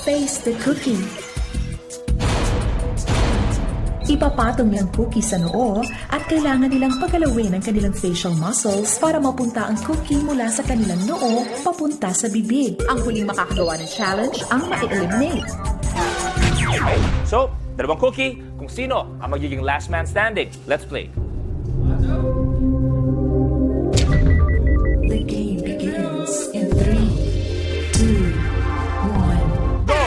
face the cookie. Ipapatong yung cookie sa noo at kailangan nilang pagalawin ang kanilang facial muscles para mapunta ang cookie mula sa kanilang noo papunta sa bibig. Ang huling makakagawa ng challenge ang ma-eliminate. So, dalawang cookie, kung sino ang magiging last man standing. Let's play. The game begins in 3, 2, 1. Go!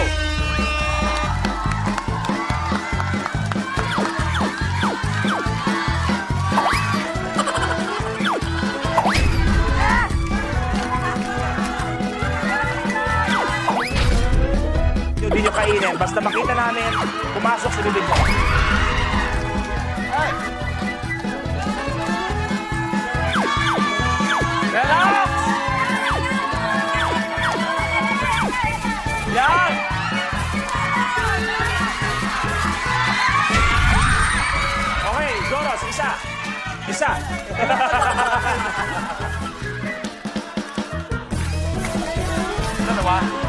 Hindi nyo kainin. Basta makita namin, pumasok sa bibig mo. Relax! Yan! Okay, Joros, isa. Isa. Dalawa.